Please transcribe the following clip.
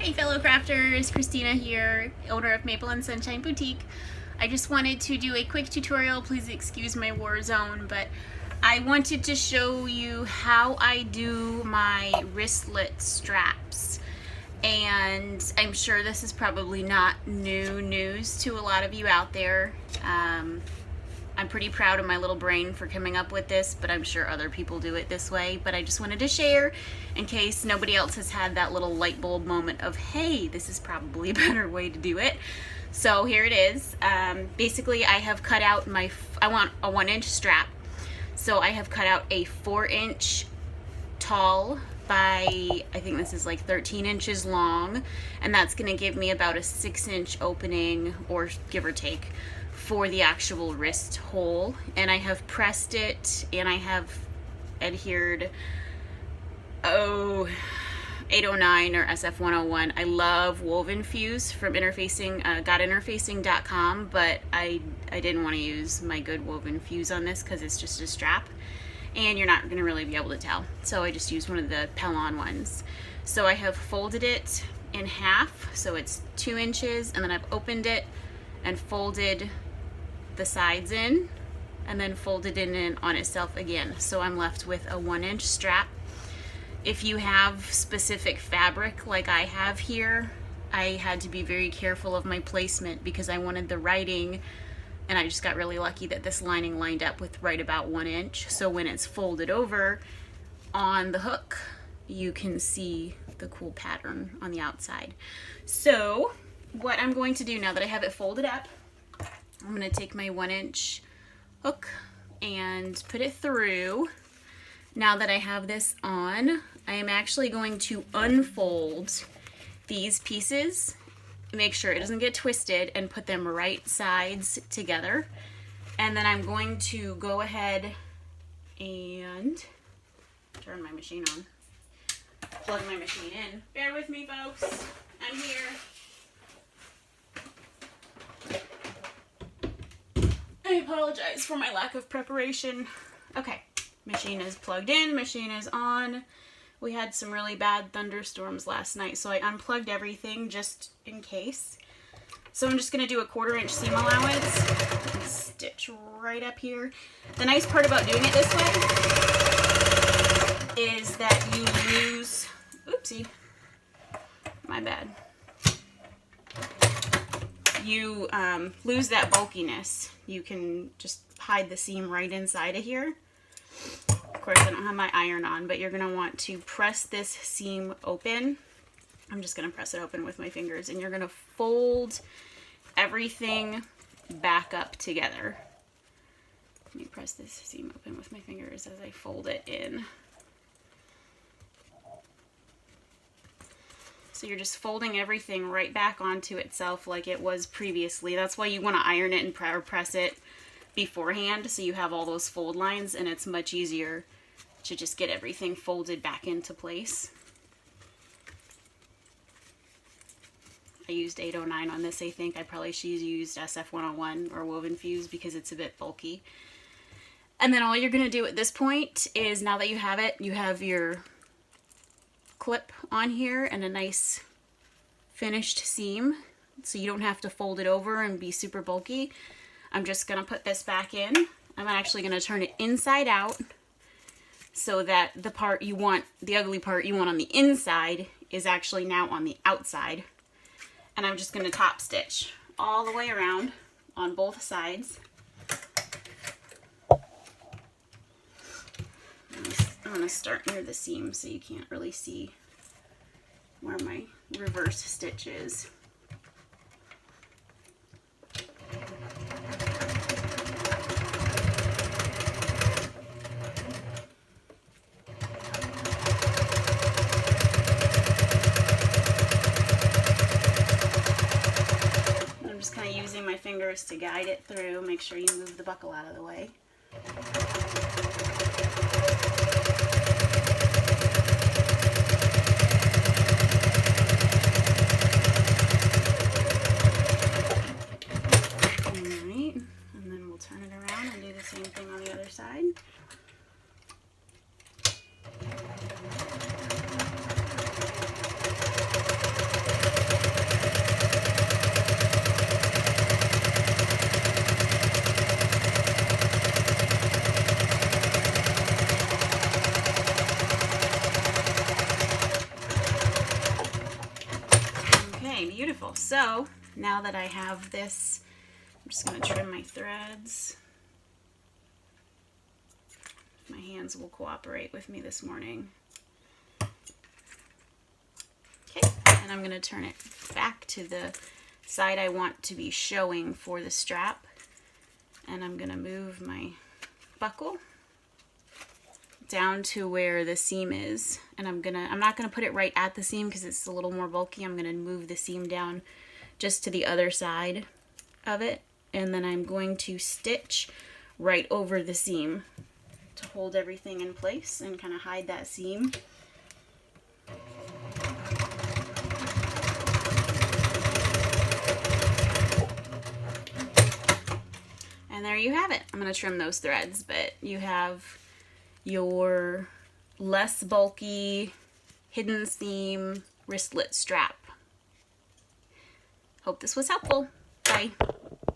Hey fellow crafters, Christina here, owner of Maple and Sunshine Boutique. I just wanted to do a quick tutorial. Please excuse my war zone, but I wanted to show you how I do my wristlet straps. And I'm sure this is probably not new news to a lot of you out there. I'm pretty proud of my little brain for coming up with this, but I'm sure other people do it this way. But I just wanted to share in case nobody else has had that little light bulb moment of, hey, this is probably a better way to do it. So here it is. Basically, I have cut out I want a 1-inch strap. So I have cut out a 4-inch tall by, I think this is like 13 inches long, and that's going to give me about a 6-inch opening, or give or take, for the actual wrist hole. And I have pressed it, and I have adhered 809 or SF101. I love woven fuse from gotinterfacing.com, but I didn't want to use my good woven fuse on this because it's just a strap and you're not going to really be able to tell. So I just used one of the Pellon ones. So I have folded it in half, so it's 2 inches, and then I've opened it and folded the sides in, and then folded it in on itself again. So I'm left with a 1-inch strap. If you have specific fabric like I have here, I had to be very careful of my placement because I wanted the writing, and I just got really lucky that this lining lined up with right about 1 inch. So when it's folded over on the hook, you can see the cool pattern on the outside. So what I'm going to do now that I have it folded up, I'm going to take my 1-inch hook and put it through. Now that I have this on, I am actually going to unfold these pieces, make sure it doesn't get twisted, and put them right sides together. And then I'm going to go ahead and turn my machine on, plug my machine in. Bear with me, folks. I'm here. I apologize for my lack of preparation. Okay, machine is plugged in, machine is on. We had some really bad thunderstorms last night, so I unplugged everything just in case. So I'm just gonna do a 1/4 inch seam allowance and stitch right up here. The nice part about doing it this way is that you lose, oopsie, my bad. You lose that bulkiness. You can just hide the seam right inside of here. Of course, I don't have my iron on, but you're going to want to press this seam open. I'm just going to press it open with my fingers, and you're going to fold everything back up together. Let me press this seam open with my fingers as I fold it in. So you're just folding everything right back onto itself like it was previously. That's why you want to iron it and press it beforehand, so you have all those fold lines, and it's much easier to just get everything folded back into place. I used 809 on this, I think. I probably should have used SF101 or woven fuse because it's a bit bulky. And then all you're going to do at this point is, now that you have it, you have your clip on here and a nice finished seam, so you don't have to fold it over and be super bulky. I'm just going to put this back in. I'm actually going to turn it inside out so that the part you want, the ugly part you want on the inside, is actually now on the outside. And I'm just going to top stitch all the way around on both sides. I'm going to start near the seam so you can't really see where my reverse stitch is. I'm just kind of using my fingers to guide it through. Make sure you move the buckle out of the way. Turn it around and do the same thing on the other side. Wonderful. So now that I have this, I'm just going to trim my threads. My hands will cooperate with me this morning. Okay, and I'm going to turn it back to the side I want to be showing for the strap. And I'm going to move my buckle down to where the seam is, and I'm not gonna put it right at the seam because it's a little more bulky. I'm gonna move the seam down just to the other side of it, and then I'm going to stitch right over the seam to hold everything in place and kind of hide that seam. And there you have it. I'm gonna trim those threads, but you have your less bulky hidden seam wristlet strap. Hope this was helpful. Bye.